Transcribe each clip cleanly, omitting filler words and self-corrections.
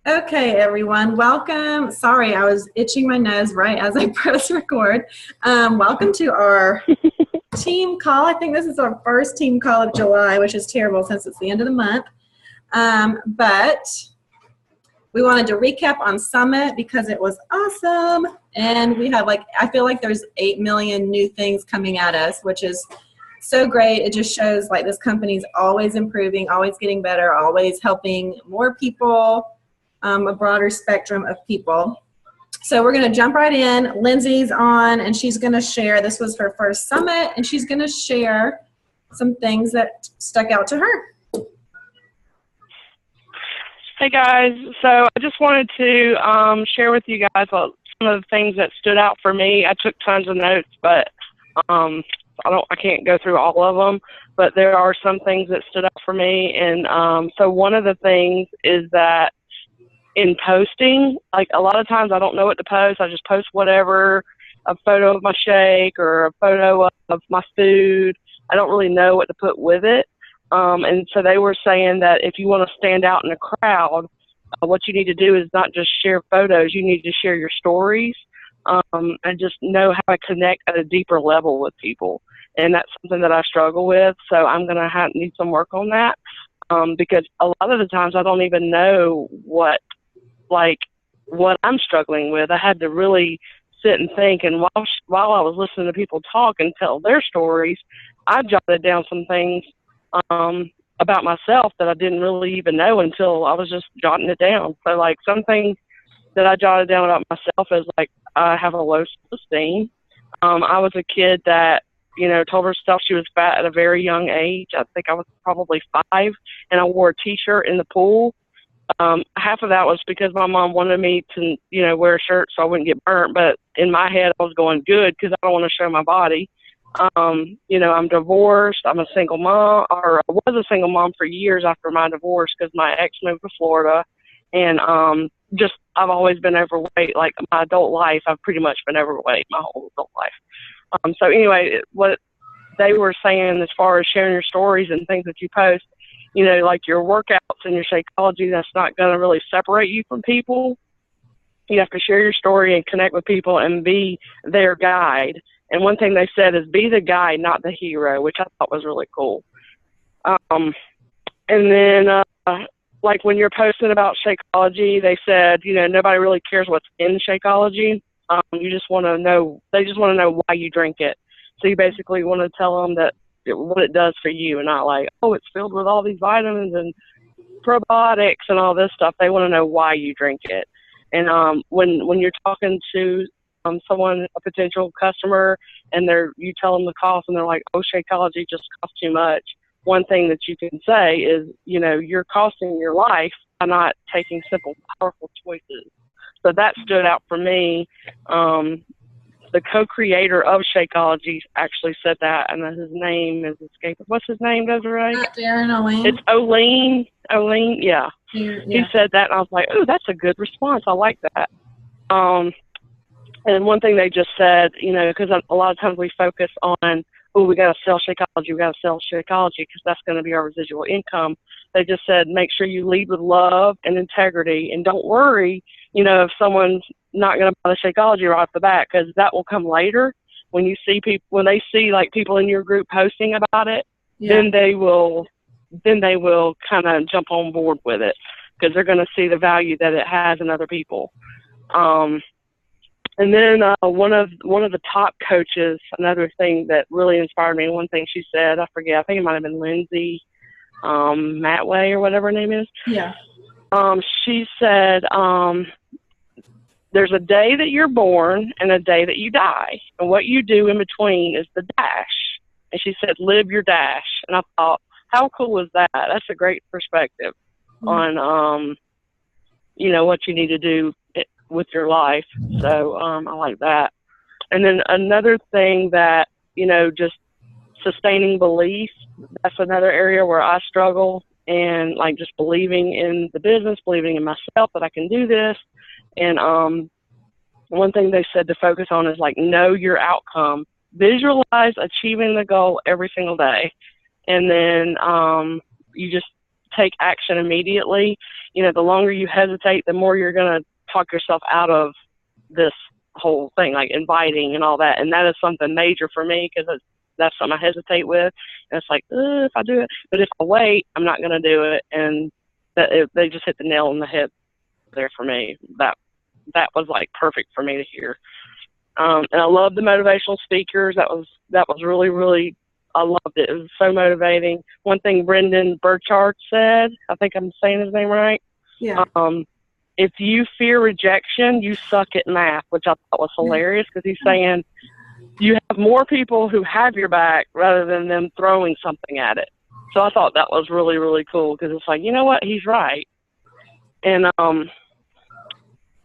Okay, everyone, welcome. Sorry, I was itching my nose right as I press record. Welcome to our team call. I think this is our first team call of July, which is terrible since it's the end of the month. But we wanted to recap on Summit because it was awesome. And we have I feel like there's 8 million new things coming at us, which is so great. It just shows this company's always improving, always getting better, always helping more people, a broader spectrum of people. So we're going to jump right in. Lindsay's on, and she's going to share. This was her first summit, and she's going to share some things that stuck out to her. Hey guys, so I just wanted to share with you guys some of the things that stood out for me. I took tons of notes, but I can't go through all of them. But there are some things that stood out for me, and so one of the things is that in posting, a lot of times I don't know what to post. I just post whatever, a photo of my shake or a photo of my food. I don't really know what to put with it. And so they were saying that if you want to stand out in a crowd, what you need to do is not just share photos, you need to share your stories, and just know how to connect at a deeper level with people. And that's something that I struggle with. So I'm going to need some work on that, because a lot of the times I don't even know what I'm struggling with. I had to really sit and think. And while I was listening to people talk and tell their stories, I jotted down some things about myself that I didn't really even know until I was just jotting it down. So some things that I jotted down about myself is I have a low self-esteem. I was a kid that, told herself she was fat at a very young age. I think I was probably 5, and I wore a t-shirt in the pool. Half of that was because my mom wanted me to, wear a shirt so I wouldn't get burnt. But in my head, I was going good because I don't want to show my body. I'm divorced. I'm a single mom, or I was a single mom for years after my divorce because my ex moved to Florida. And I've always been overweight. My adult life, I've pretty much been overweight my whole adult life. So anyway, what they were saying as far as sharing your stories and things that you post, your workouts and your Shakeology, that's not going to really separate you from people. You have to share your story and connect with people and be their guide. And one thing they said is be the guide, not the hero, which I thought was really cool. And then, when you're posting about Shakeology, they said, nobody really cares what's in Shakeology. You just want to know, they just want to know why you drink it. So you basically want to tell them what it does for you, and not it's filled with all these vitamins and probiotics and all this stuff. They want to know why you drink it. And when you're talking to someone, a potential customer, and you tell them the cost, and they're like, "Oh, Shakeology just costs too much." One thing that you can say is, you're costing your life by not taking simple, powerful choices. So that stood out for me. The co-creator of Shakeology actually said that, and his name is escaping. What's his name, Desiree? Darren Oline. It's Oline. Oline, yeah. He said that, and I was like, "Oh, that's a good response. I like that." And one thing they just said, because a lot of times we focus on, we got to sell Shakeology, because that's going to be our residual income. They just said, make sure you lead with love and integrity, and don't worry, if someone's not going to buy the Shakeology right off the bat, because that will come later. When you see people, when they see people in your group posting about it, then they will kind of jump on board with it, because they're going to see the value that it has in other people. And then one of the top coaches, another thing that really inspired me, one thing she said, I forget, I think it might have been Lindsay Matway or whatever her name is. Yeah. She said, there's a day that you're born and a day that you die. And what you do in between is the dash. And she said, live your dash. And I thought, how cool is that? That's a great perspective on, what you need to do with your life. So I like that. And then another thing that, just sustaining belief, that's another area where I struggle, and just believing in the business, believing in myself that I can do this. And one thing they said to focus on is know your outcome, visualize achieving the goal every single day. And then you just take action immediately, you know, the longer you hesitate, the more you're going to talk yourself out of this whole thing, like inviting and all that. And that is something major for me because that's something I hesitate with. And it's like, if I do it, but if I wait, I'm not going to do it. And they just hit the nail on the head there for me. That was like perfect for me to hear. And I love the motivational speakers. That was really, really, I loved it. It was so motivating. One thing Brendan Burchard said, I think I'm saying his name right. Yeah. If you fear rejection, you suck at math, which I thought was hilarious because he's saying you have more people who have your back rather than them throwing something at it. So I thought that was really, really cool because it's like, you know what, he's right. And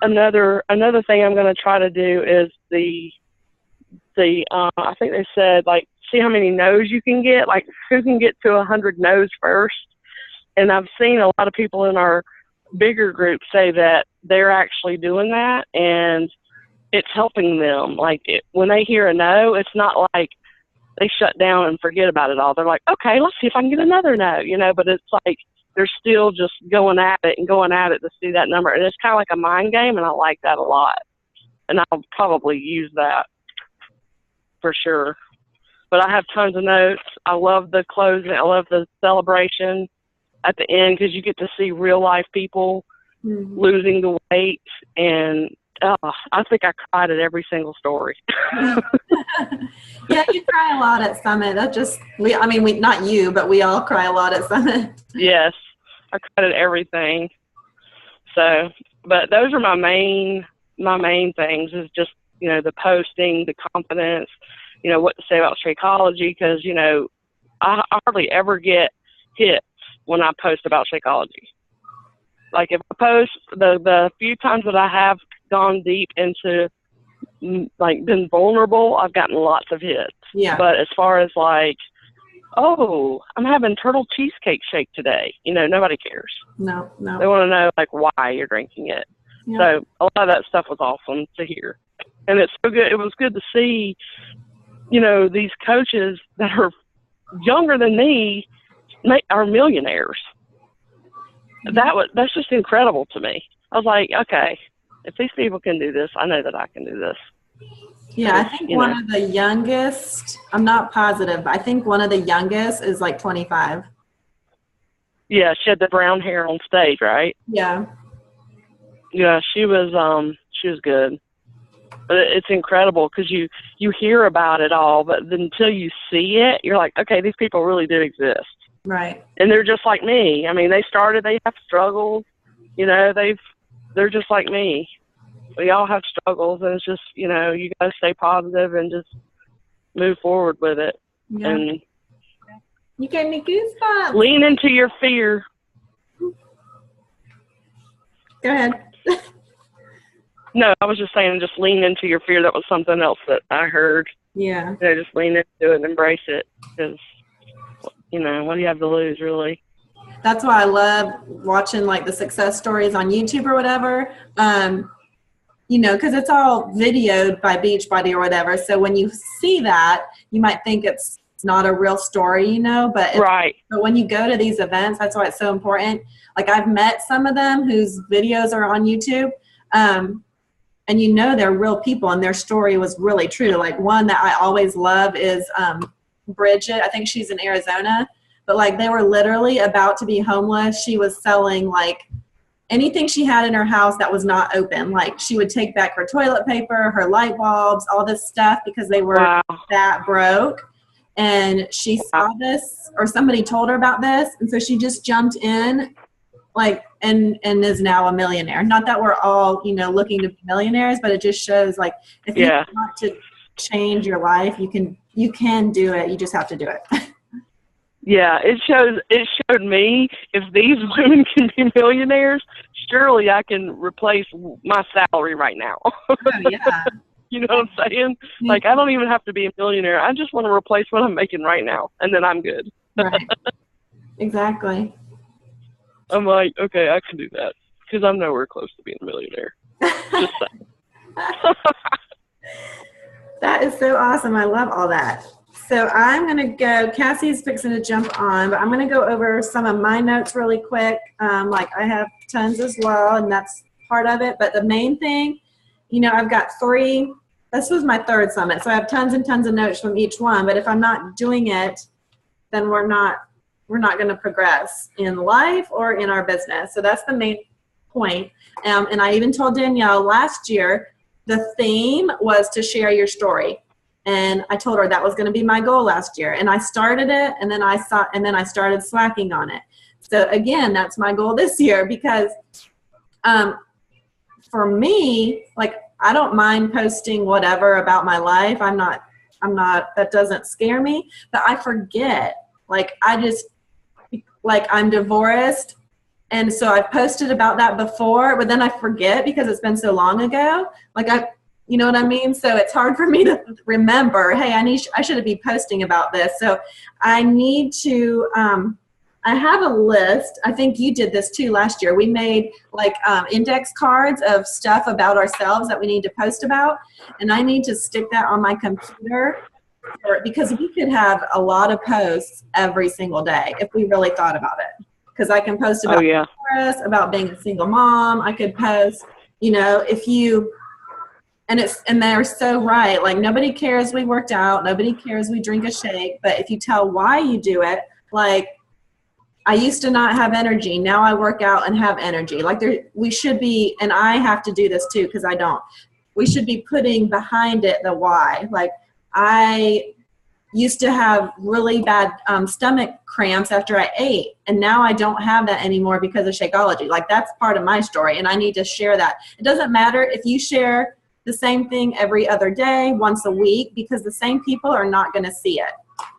another thing I'm going to try to do is I think they said, like, see how many no's you can get, like who can get to 100 no's first. And I've seen a lot of people in our bigger group say that they're actually doing that and it's helping them. Like when they hear a no, it's not like they shut down and forget about it all. They're like, okay, let's see if I can get another no, you know, but it's like they're still just going at it to see that number. And it's kind of like a mind game, and I like that a lot. And I'll probably use that for sure. But I have tons of notes. I love the closing. I love the celebration at the end because you get to see real life people losing the weight. And I think I cried at every single story. Yeah, you cry a lot at Summit. Not you, but we all cry a lot at Summit. Yes, I cried at everything. So, but those are my main things is just, you know, the posting, the confidence, you know, what to say about Shakeology, because, you know, I hardly ever get hits when I post about Shakeology. Like if I post the few times that I have gone deep into, like, been vulnerable, I've gotten lots of hits. Yeah. But as far as like, oh, I'm having turtle cheesecake shake today, you know, nobody cares. No. They want to know, like, why you're drinking it. Yeah. So a lot of that stuff was awesome to hear. And it's so good. It was good to see, you know, these coaches that are younger than me are millionaires. That's just incredible to me. I was like, okay, if these people can do this, I know that I can do this. Yeah, I think one of the youngest, I'm not positive, but I think one of the youngest is like 25. Yeah, she had the brown hair on stage, right? Yeah. Yeah, she was good. But it's incredible because you hear about it all, but until you see it, you're like, okay, these people really do exist. Right. And they're just like me. I mean, they have struggles, you know, they're just like me. We all have struggles, and it's just, you know, you got to stay positive and just move forward with it. Yeah. And you gave me goosebumps. lean into your fear. Go ahead. No, I was just saying, just lean into your fear. That was something else that I heard. Yeah. You know, just lean into it and embrace it because, you know, what do you have to lose, really? That's why I love watching, like, the success stories on YouTube or whatever. You know, because it's all videoed by Beachbody or whatever. So when you see that, you might think it's not a real story, you know, but right. But when you go to these events, that's why it's so important. Like, I've met some of them whose videos are on YouTube, and you know they're real people and their story was really true. Like, one that I always love is Bridget. I think she's in Arizona, but like they were literally about to be homeless. She was selling like anything she had in her house that was not open. Like, she would take back her toilet paper, her light bulbs, all this stuff because they were that broke. And she saw this, or somebody told her about this, and so she just jumped in, like, and is now a millionaire. Not that we're all, you know, looking to be millionaires, but it just shows, like, if you want to change your life, you can do it. You just have to do it. Yeah, it showed me if these women can be millionaires, surely I can replace my salary right now. Oh, yeah. You know what I'm saying? Like, I don't even have to be a millionaire. I just want to replace what I'm making right now, and then I'm good. Right. Exactly. I'm like, okay, I can do that because I'm nowhere close to being a millionaire. Just saying. That is so awesome. I love all that. So I'm going to go, Cassie's fixing to jump on, but I'm going to go over some of my notes really quick. Like I have tons as well, and that's part of it. But the main thing, you know, I've got 3, this was my 3rd summit, so I have tons and tons of notes from each one. But if I'm not doing it, then we're not going to progress in life or in our business. So that's the main point. And I even told Danielle last year, the theme was to share your story. And I told her that was going to be my goal last year. And I started it, and then I started slacking on it. So again, that's my goal this year, because for me, like, I don't mind posting whatever about my life. I'm not, that doesn't scare me, but I forget. Like, I'm divorced. And so I've posted about that before, but then I forget because it's been so long ago. Like, you know what I mean? So it's hard for me to remember, hey, I should be posting about this. So I need to, I have a list. I think you did this too last year. We made like index cards of stuff about ourselves that we need to post about. And I need to stick that on my computer because we could have a lot of posts every single day if we really thought about it. Because I can post about divorce, about being a single mom. I could post, you know, and they're so right. Like, nobody cares we worked out. Nobody cares we drink a shake. But if you tell why you do it, like, I used to not have energy. Now I work out and have energy. Like, we should be, and I have to do this too because I don't. We should be putting behind it the why. Like, I used to have really bad stomach cramps after I ate, and now I don't have that anymore because of Shakeology. Like, that's part of my story, and I need to share that. It doesn't matter if you share the same thing every other day, once a week, because the same people are not going to see it.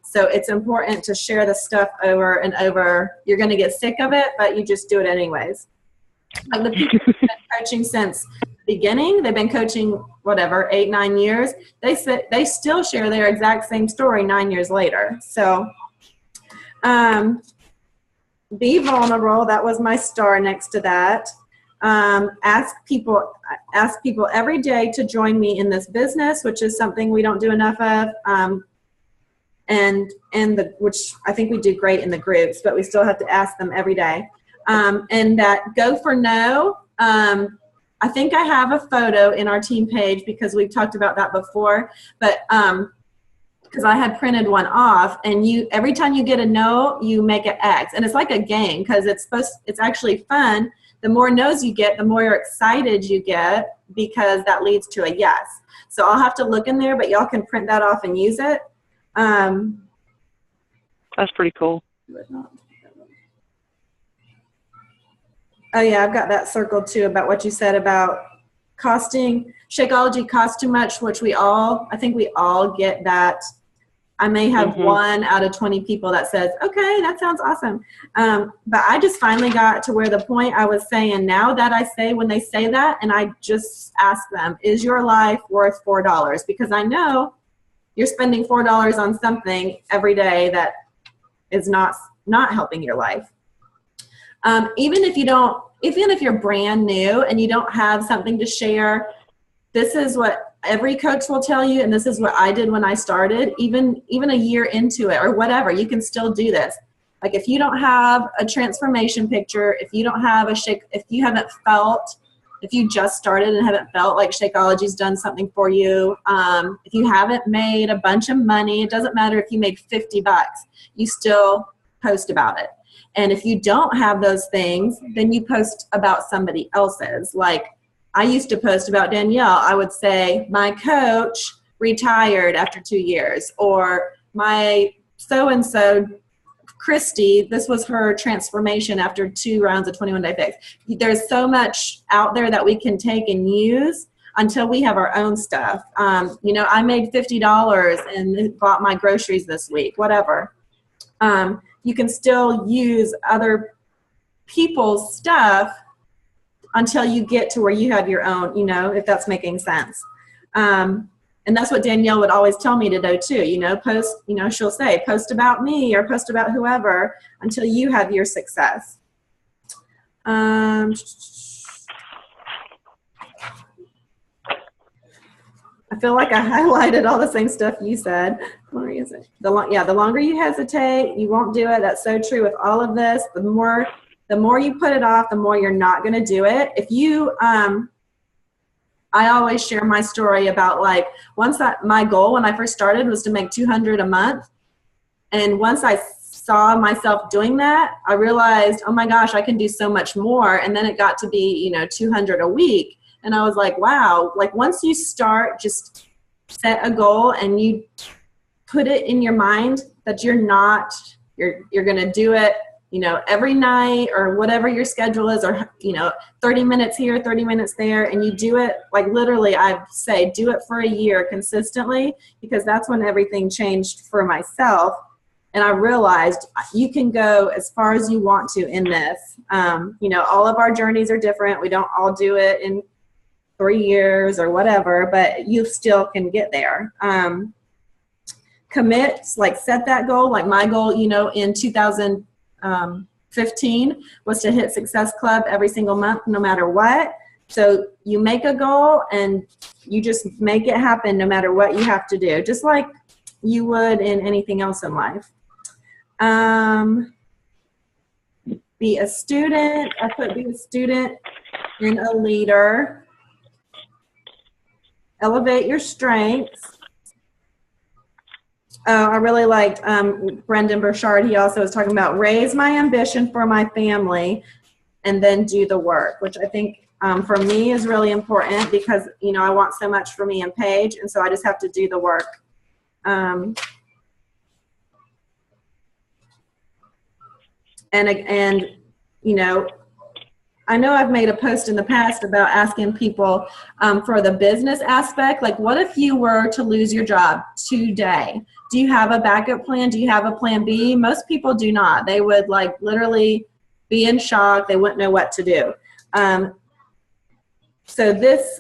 So it's important to share the stuff over and over. You're going to get sick of it, but you just do it anyways. Like, the people who've been coaching since the beginning, they've been coaching, 8-9 years. They still share their exact same story 9 years later. So be vulnerable. That was my star next to that. Ask people every day to join me in this business, which is something we don't do enough of. Which I think we do great in the groups, but we still have to ask them every day. And that go for no. I think I have a photo in our team page because we've talked about that before, but because I had printed one off, and every time you get a no, you make an X, and it's like a game because it's actually fun. The more no's you get, the more excited you get because that leads to a yes. So I'll have to look in there, but y'all can print that off and use it. That's pretty cool. Oh yeah, I've got that circled too about what you said about costing. Shakeology costs too much, which I think we all get that. I may have 1 out of 20 people that says, okay, that sounds awesome. But I just finally got to where the point I was saying, now that I say when they say that, and I just ask them, is your life worth $4? Because I know you're spending $4 on something every day that is not helping your life. Even if you're brand new and you don't have something to share, this is what every coach will tell you, and this is what I did when I started, even a year into it or whatever, you can still do this. Like, if you don't have a transformation picture, if you don't have if you just started and haven't felt like Shakeology's done something for you, if you haven't made a bunch of money, it doesn't matter if you made $50, you still post about it. And if you don't have those things, then you post about somebody else's. Like, I used to post about Danielle. I would say, my coach retired after 2 years, or my so-and-so, Christy, this was her transformation after 2 rounds of 21-day fix. There's so much out there that we can take and use until we have our own stuff. I made $50 and bought my groceries this week, whatever. You can still use other people's stuff until you get to where you have your own, if that's making sense. And that's what Danielle would always tell me to do too, post, she'll say, post about me or post about whoever until you have your success. I I feel like I highlighted all the same stuff you said. Where is it? The longer you hesitate, you won't do it. That's so true with all of this. The more you put it off, the more you're not going to do it. If you, I always share my story about like my goal when I first started was to make $200 a month. And once I saw myself doing that, I realized, oh my gosh, I can do so much more. And then it got to be, $200 a week. And I was like, wow, like once you start, just set a goal and you put it in your mind that you're going to do it, every night or whatever your schedule is, or, 30 minutes here, 30 minutes there. And you do it like literally, I say, do it for a year consistently, because that's when everything changed for myself. And I realized you can go as far as you want to in this. All of our journeys are different. We don't all do it in 3 years or whatever, but you still can get there. Commit, like set that goal. Like my goal, in 2015 was to hit Success Club every single month, no matter what. So you make a goal and you just make it happen no matter what you have to do, just like you would in anything else in life. Be a student. I put be a student and a leader. Elevate your strengths. I really liked Brendan Burchard. He also was talking about raise my ambition for my family and then do the work, which I think for me is really important because, I want so much for me and Paige, and so I just have to do the work. And I know I've made a post in the past about asking people for the business aspect, like what if you were to lose your job today? Do you have a backup plan? Do you have a plan B? Most people do not. They would like literally be in shock. They wouldn't know what to do. So this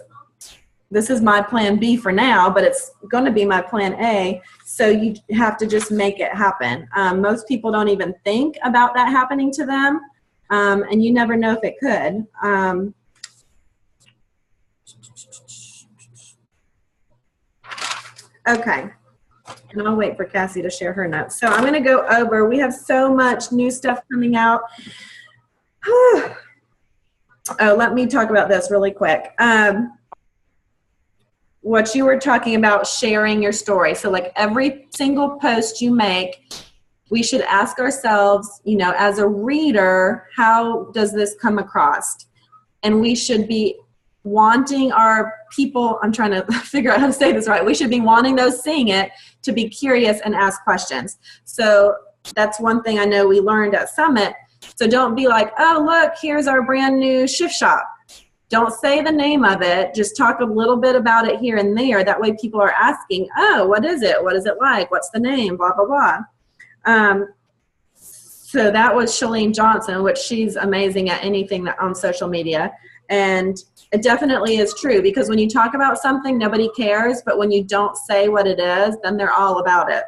is my plan B for now, but it's going to be my plan A. So you have to just make it happen. Most people don't even think about that happening to them. And you never know if it could. Okay. And I'll wait for Cassie to share her notes. So I'm going to go over. We have so much new stuff coming out. Oh, let me talk about this really quick. What you were talking about, sharing your story. So like every single post you make, we should ask ourselves, as a reader, how does this come across? And we should be wanting our people, I'm trying to figure out how to say this right. We should be wanting those seeing it to be curious and ask questions. So that's one thing I know we learned at Summit. So don't be like, oh, look, here's our brand new shift shop. Don't say the name of it. Just talk a little bit about it here and there. That way people are asking, oh, what is it? What is it like? What's the name? Blah, blah, blah. So that was Shalene Johnson, which she's amazing at anything that on social media. And it definitely is true because when you talk about something, nobody cares. But when you don't say what it is, then they're all about it.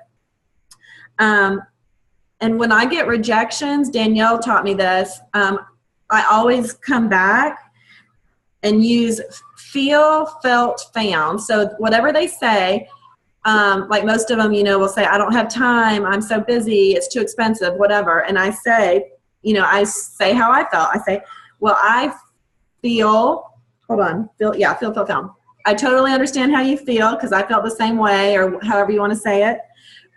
And when I get rejections, Danielle taught me this. I always come back and use feel, felt, found. So whatever they say, like most of them, will say, I don't have time. I'm so busy. It's too expensive, whatever. And I say, I say how I felt. I say, well, I feel, found. I totally understand how you feel because I felt the same way or however you want to say it.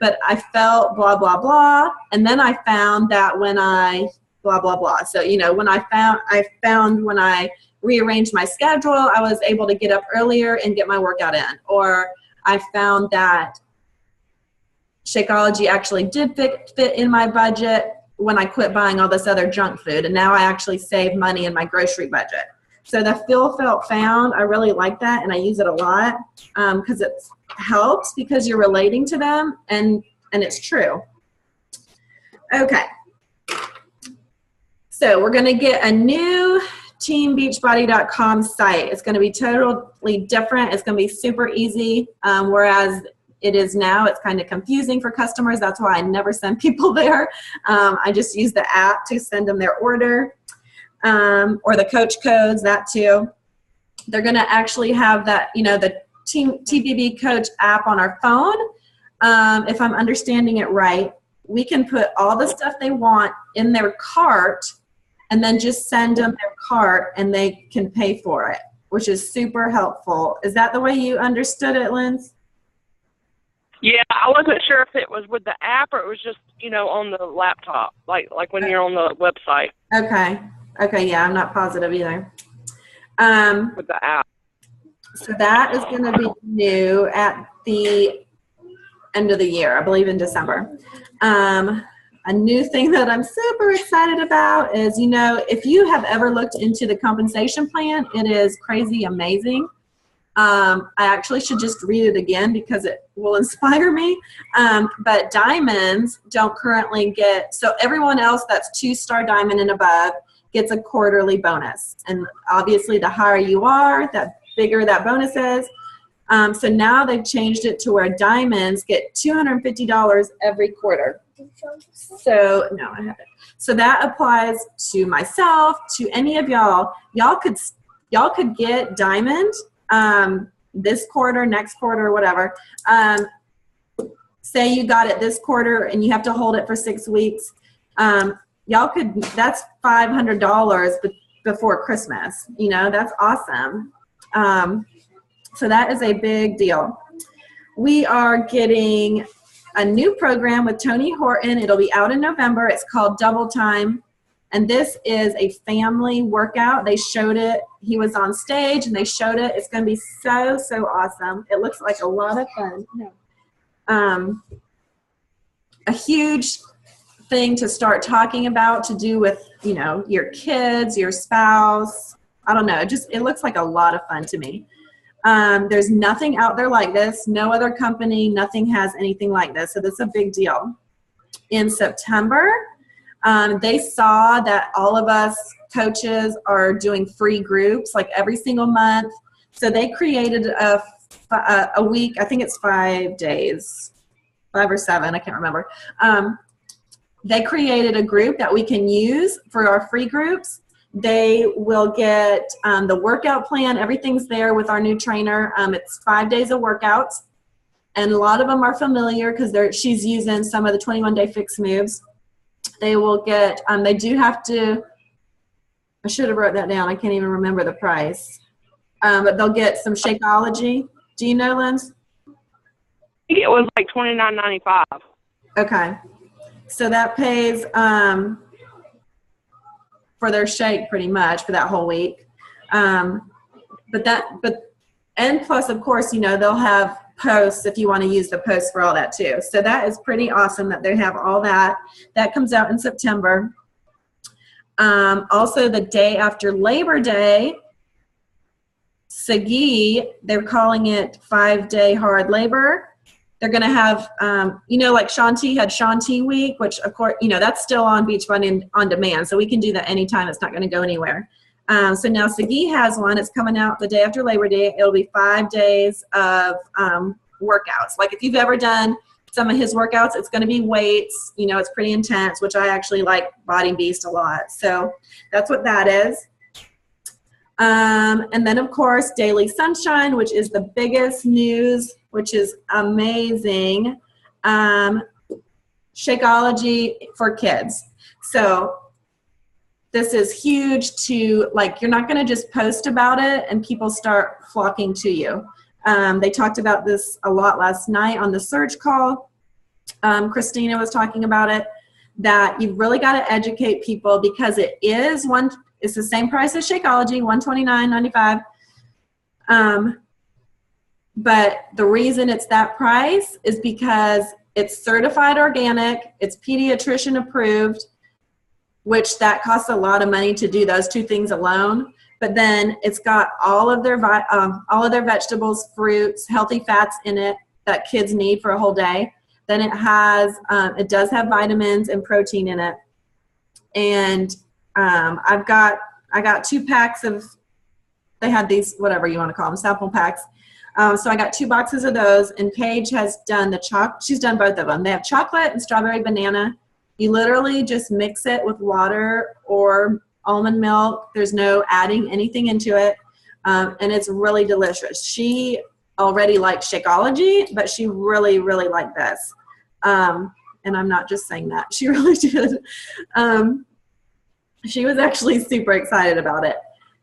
But I felt blah, blah, blah. And then I found that when I blah, blah, blah. So, when I found when I rearranged my schedule, I was able to get up earlier and get my workout in. Or I found that Shakeology actually did fit in my budget when I quit buying all this other junk food. And now I actually save money in my grocery budget. So the feel, felt, found, I really like that. And I use it a lot because it helps because you're relating to them and it's true. Okay. So we're going to get a new teambeachbody.com site. It's going to be totally different. It's going to be super easy, whereas it is now, it's kind of confusing for customers. That's why I never send people there. I just use the app to send them their order or the coach codes, that too. They're going to actually have that, the TBB Coach app on our phone. If I'm understanding it right, we can put all the stuff they want in their cart and then just send them their cart and they can pay for it, which is super helpful. Is that the way you understood it, Linz? Yeah, I wasn't sure if it was with the app or it was just, on the laptop, like when you're on the website. Okay, yeah, I'm not positive either. With the app. So that is going to be new at the end of the year, I believe in December. A new thing that I'm super excited about is, if you have ever looked into the compensation plan, it is crazy amazing. I actually should just read it again because it will inspire me. But diamonds don't currently get, so everyone else that's 2-star diamond and above gets a quarterly bonus. And obviously the higher you are, the bigger that bonus is. So now they've changed it to where diamonds get $250 every quarter. So, no, I haven't. So that applies to myself, to any of y'all. Y'all could get diamond this quarter, next quarter, whatever. Say you got it this quarter and you have to hold it for 6 weeks. Y'all could, that's $500 before Christmas. That's awesome. So that is a big deal. We are getting a new program with Tony Horton. It'll be out in November. It's called Double Time. And this is a family workout. They showed it. He was on stage and they showed it. It's going to be so, so awesome. It looks like a lot of fun. A huge thing to start talking about to do with, your kids, your spouse. I don't know. It looks like a lot of fun to me. There's nothing out there like this. No other company, nothing has anything like this. So this is a big deal. In September, they saw that all of us coaches are doing free groups like every single month. So they created a week, I think it's 5 days, 5 or 7, I can't remember. They created a group that we can use for our free groups. They will get the workout plan. Everything's there with our new trainer. It's 5 days of workouts. And a lot of them are familiar because she's using some of the 21-day fix moves. They will get, they do have to, I should have wrote that down. I can't even remember the price. But they'll get some Shakeology. Do you know, Linz? I think it was like $29.95. Okay. So that pays for their shake pretty much for that whole week. And plus, of course, they'll have posts if you want to use the posts for all that too. So that is pretty awesome that they have all that. That comes out in September. Also, the day after Labor Day, Sagi, they're calling it 5-day hard labor. They're going to have, like Shanti had Shanti Week, which, of course, that's still on Beachbody on demand. So we can do that anytime. It's not going to go anywhere. So now Sagi has one. It's coming out the day after Labor Day. It'll be 5 days of workouts. Like if you've ever done some of his workouts, it's going to be weights. It's pretty intense, which I actually like Body Beast a lot. So that's what that is. And then, of course, Daily Sunshine, which is the biggest news, which is amazing. Shakeology for kids. So this is huge to, you're not going to just post about it and people start flocking to you. They talked about this a lot last night on the Surge call. Christina was talking about it, that you've really got to educate people because it's the same price as Shakeology, $129.95. But the reason it's that price is because it's certified organic, it's pediatrician approved, which that costs a lot of money to do those 2 things alone. But then it's got all of their vegetables, fruits, healthy fats in it that kids need for a whole day. Then it does have vitamins and protein in it. And I got 2 packs of, they had these, whatever you want to call them, sample packs. So I got 2 boxes of those, and Paige has done she's done both of them. They have chocolate and strawberry banana. You literally just mix it with water or almond milk. There's no adding anything into it. And it's really delicious. She already liked Shakeology, but she really, really liked this. And I'm not just saying that. She really did. She was actually super excited about it.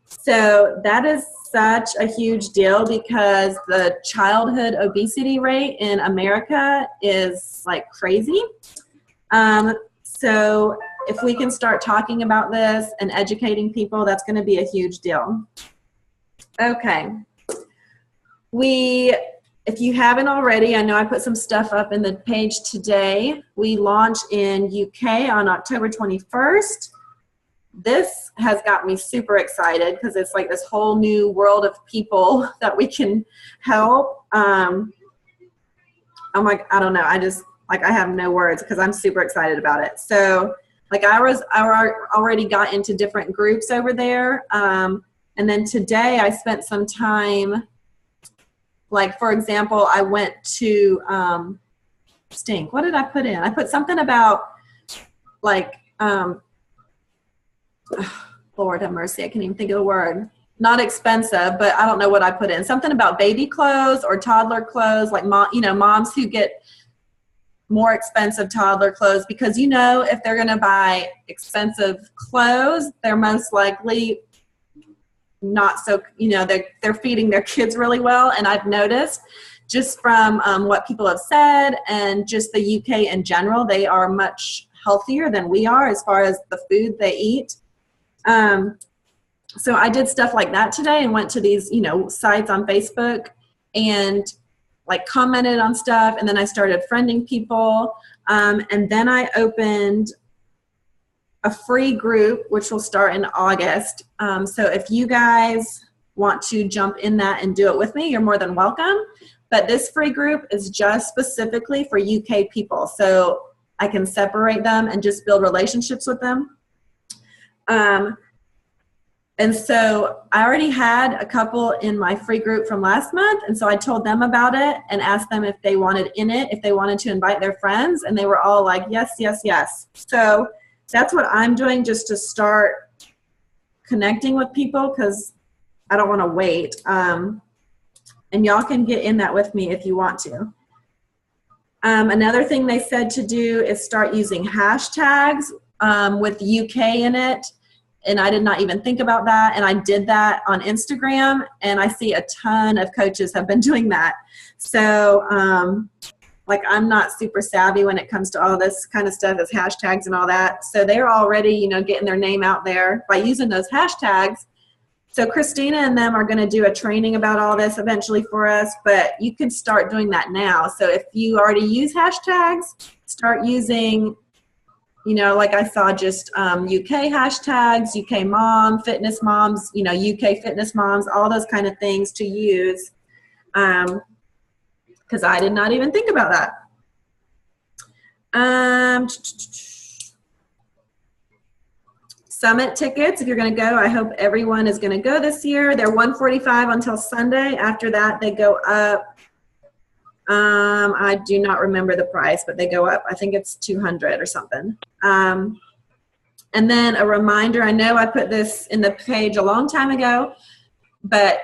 So that is such a huge deal because the childhood obesity rate in America is like crazy. So if we can start talking about this and educating people, that's going to be a huge deal. Okay. If you haven't already, I know I put some stuff up in the page today. We launch in UK on October 21st. This has got me super excited because it's like this whole new world of people that we can help. I'm like, I don't know. I have no words because I'm super excited about it. So like I already got into different groups over there. And then today I spent some time, like, for example, I went to Stink. What did I put in? I put something about like, Lord have mercy, I can't even think of the word. Not expensive, but I don't know what I put in. Something about baby clothes or toddler clothes, like moms who get more expensive toddler clothes because if they're going to buy expensive clothes, they're most likely not so, they're feeding their kids really well. And I've noticed just from what people have said and just the UK in general, they are much healthier than we are as far as the food they eat. So I did stuff like that today and went to these, sites on Facebook and like commented on stuff. And then I started friending people. And then I opened a free group, which will start in August. So if you guys want to jump in that and do it with me, you're more than welcome. But this free group is just specifically for UK people. So I can separate them and just build relationships with them. And so I already had a couple in my free group from last month. And so I told them about it and asked them if they wanted in it, if they wanted to invite their friends. And they were all like, yes, yes, yes. So that's what I'm doing just to start connecting with people because I don't want to wait. And y'all can get in that with me if you want to. Another thing they said to do is start using hashtags with UK in it. And I did not even think about that. And I did that on Instagram. And I see a ton of coaches have been doing that. So like I'm not super savvy when it comes to all this kind of stuff as hashtags and all that. So they're already, getting their name out there by using those hashtags. So Christina and them are going to do a training about all this eventually for us, but you can start doing that now. So if you already use hashtags, start using, like I saw just UK hashtags, UK mom, fitness moms, UK fitness moms, all those kind of things to use. Because I did not even think about that. Summit tickets, if you're going to go, I hope everyone is going to go this year. They're $145 until Sunday. After that, they go up. I do not remember the price, but they go up. I think it's $200 or something. And then a reminder, I know I put this in the page a long time ago, but,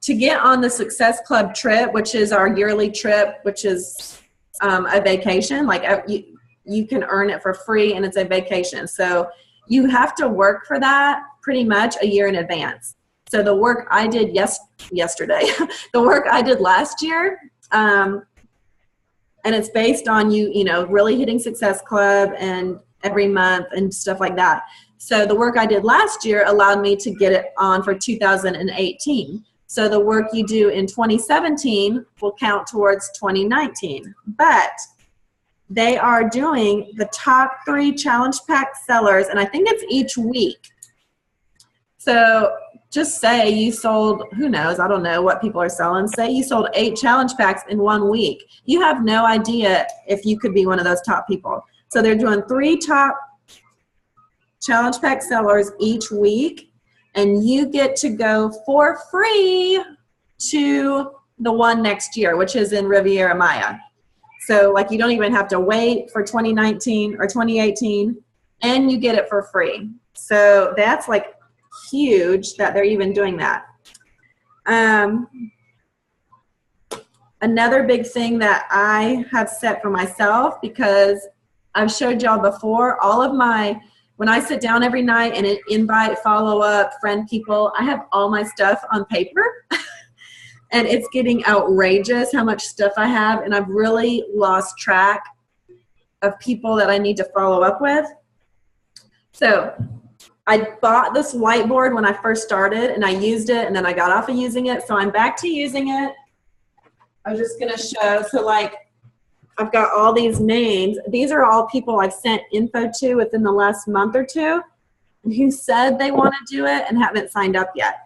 to get on the Success Club trip, which is our yearly trip, which is a vacation, like you can earn it for free and it's a vacation. So you have to work for that pretty much a year in advance. So the work I did yesterday, the work I did last year, and it's based on you really hitting Success Club and every month and stuff like that. So the work I did last year allowed me to get it on for 2018. So the work you do in 2017 will count towards 2019. But they are doing the top 3 challenge pack sellers, and I think it's each week. So just say you sold, who knows, I don't know what people are selling. Say you sold 8 challenge packs in 1 week. You have no idea if you could be one of those top people. So they're doing 3 top challenge pack sellers each week, and you get to go for free to the one next year, which is in Riviera Maya. So like you don't even have to wait for 2019 or 2018, and you get it for free. So that's like huge that they're even doing that. Another big thing that I have set for myself, because I've showed y'all before, when I sit down every night and invite, follow up, friend people, I have all my stuff on paper. And it's getting outrageous how much stuff I have. And I've really lost track of people that I need to follow up with. So I bought this whiteboard when I first started, and I used it, and then I got off of using it. So I'm back to using it. I'm just going to show. So, like, I've got all these names. These are all people I've sent info to within the last month or two who said they want to do it and haven't signed up yet.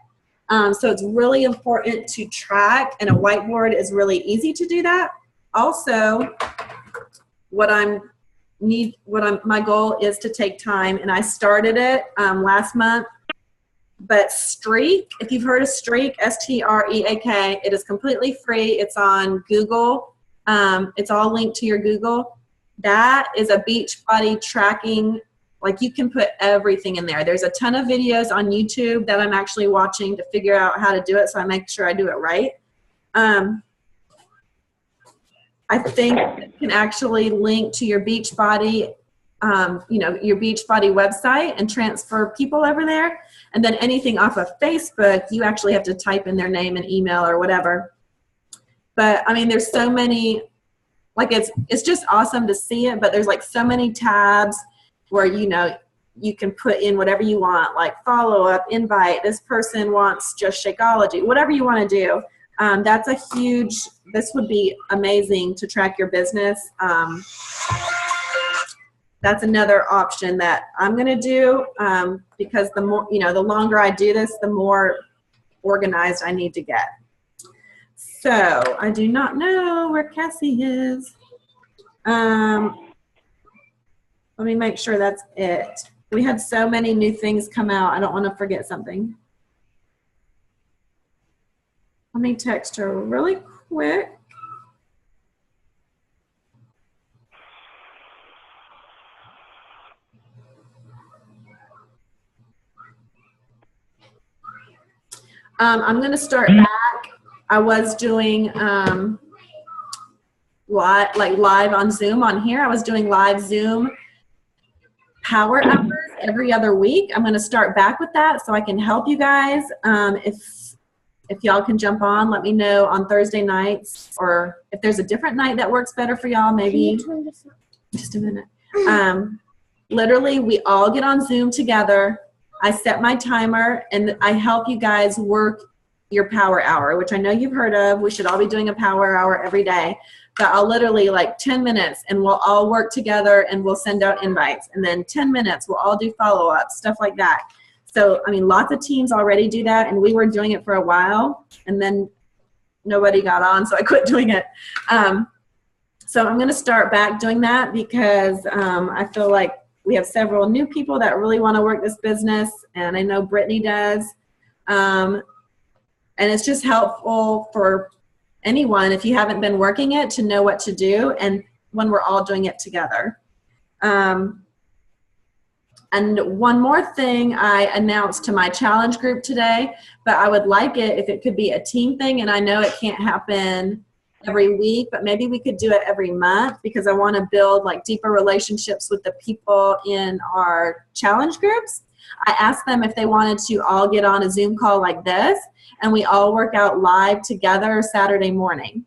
So it's really important to track, and a whiteboard is really easy to do that. Also, my goal is to take time, and I started it last month. But Streak, if you've heard of Streak, S-T-R-E-A-K, it is completely free. It's on Google. It's all linked to your Google. That is a Beachbody tracking. Like, you can put everything in there. There's a ton of videos on YouTube that I'm actually watching to figure out how to do it, so I make sure I do it right. I think it can actually link to your Beachbody, your Beachbody website and transfer people over there. And then anything off of Facebook, you actually have to type in their name and email or whatever. But I mean, there's so many, like, it's just awesome to see it, but there's like so many tabs where, you can put in whatever you want, like follow up, invite, this person wants just Shakeology, whatever you want to do. This would be amazing to track your business. That's another option that I'm going to do, because the longer I do this, the more organized I need to get. So I do not know where Cassie is. Let me make sure that's it. We had so many new things come out. I don't want to forget something. Let me text her really quick. I'm going to start back. I was doing live on Zoom on here. I was doing live Zoom power hours every other week. I'm going to start back with that so I can help you guys. If y'all can jump on, let me know on Thursday nights, or if there's a different night that works better for y'all, maybe. Just a minute. Literally, we all get on Zoom together. I set my timer, and I help you guys work your power hour, which I know you've heard of. We should all be doing a power hour every day. But I'll literally, like, 10 minutes, and we'll all work together, and we'll send out invites. And then 10 minutes, we'll all do follow-ups, stuff like that. So, I mean, lots of teams already do that, and we were doing it for a while, and then nobody got on, so I quit doing it. So I'm going to start back doing that because I feel like we have several new people that really want to work this business, and I know Brittany does. And it's just helpful for anyone, if you haven't been working it, to know what to do, and when we're all doing it together. And one more thing I announced to my challenge group today, but I would like it if it could be a team thing, and I know it can't happen every week, but maybe we could do it every month, because I want to build like deeper relationships with the people in our challenge groups. I asked them if they wanted to all get on a Zoom call like this, and we all work out live together Saturday morning.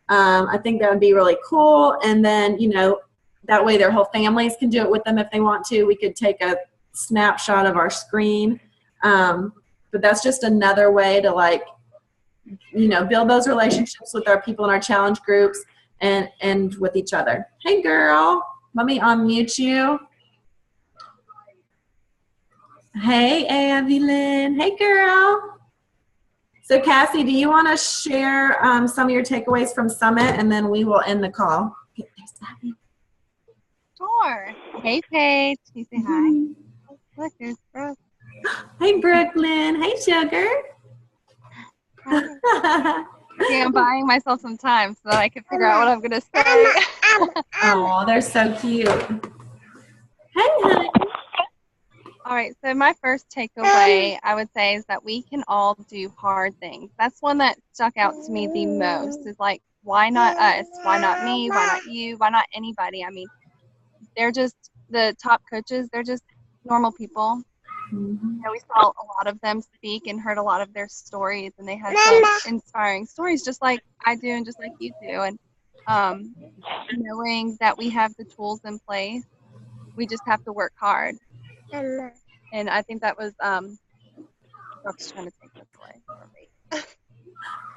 I think that would be really cool. And then, that way their whole families can do it with them if they want to. We could take a snapshot of our screen. But that's just another way to build those relationships with our people in our challenge groups and with each other. Hey girl, let me unmute you. Hey Evelyn, hey girl. So Cassie, do you want to share some of your takeaways from Summit, and then we will end the call? Sure. Hey Paige, can you say hi? Look, there's Brooke. Hey Brooklyn, hey Sugar. Yeah, I'm buying myself some time so that I can figure out what I'm going to say. Oh, they're so cute. Hey, honey. All right, so my first takeaway, I would say, is that we can all do hard things. That's one that stuck out to me the most. Is like, why not us? Why not me? Why not you? Why not anybody? I mean, they're just the top coaches. They're just normal people. Mhm. We saw a lot of them speak and heard a lot of their stories, and they had such inspiring stories, just like I do and just like you do. And knowing that we have the tools in place, we just have to work hard. And I think that was I'm just trying to take this away from me.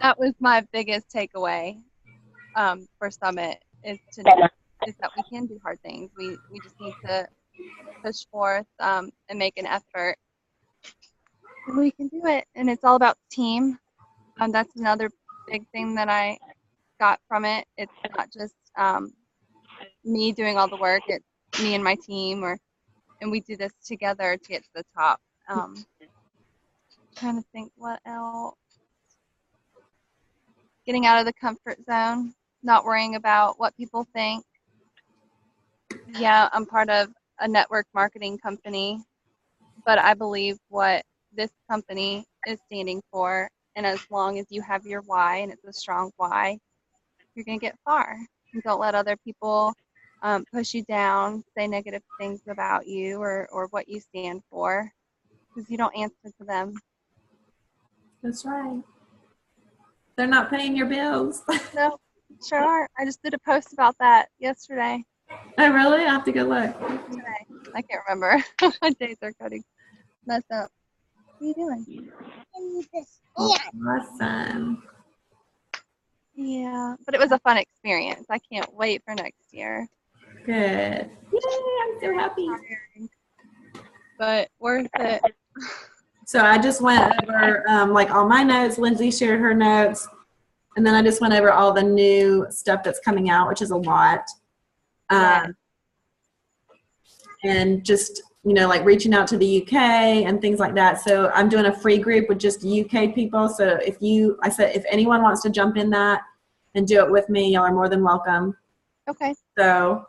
That was my biggest takeaway for Summit is that we can do hard things. We just need to push forth and make an effort. And we can do it. And it's all about the team. That's another big thing that I got from it. It's not just me doing all the work. It's me and my team, and we do this together to get to the top. Trying to think what else. Getting out of the comfort zone, not worrying about what people think. Yeah, I'm part of a network marketing company, but I believe what this company is standing for, and as long as you have your why, and it's a strong why, you're going to get far. And don't let other people push you down, say negative things about you or what you stand for, because you don't answer to them. That's right. They're not paying your bills. No, sure are. I just did a post about that yesterday. Oh, really? I have to go look. Today. I can't remember. My days are cutting mess up. What are you doing? Awesome. Yeah, but it was a fun experience. I can't wait for next year. Good. Yay, I'm so happy. But worth it. So I just went over like all my notes. Lindsay shared her notes. And then I just went over all the new stuff that's coming out, which is a lot. And just, like reaching out to the UK and things like that. So I'm doing a free group with just UK people. So if anyone wants to jump in that and do it with me, y'all are more than welcome. Okay. So,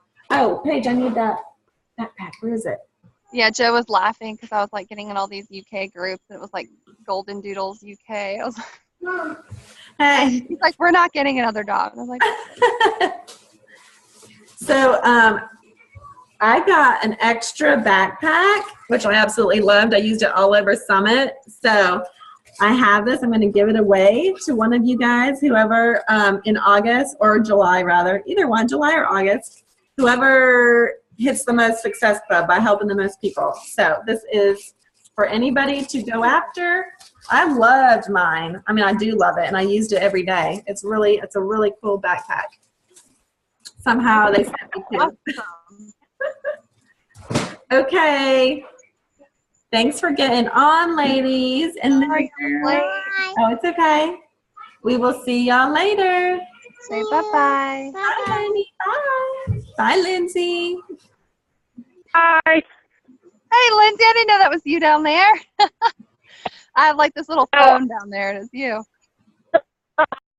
Paige, I need that backpack. Where is it? Yeah, Joe was laughing because I was like getting in all these UK groups. And it was like Golden Doodles UK. I was like, Hey. he's like, we're not getting another dog. I was like, So I got an extra backpack, which I absolutely loved. I used it all over Summit. So I have this. I'm going to give it away to one of you guys, whoever in August or July, rather. Either one, July or August. Whoever hits the most success club by helping the most people. So this is for anybody to go after. I loved mine. I mean, I do love it, and I used it every day. It's a really cool backpack. Somehow they sent me two. Okay. Thanks for getting on, ladies. And oh, it's okay. We will see y'all later. say bye-bye. Bye, honey. Bye. Bye, Lindsay. Hi. Hey, Lindsay, I didn't know that was you down there. I have like this little phone down there, and it's you.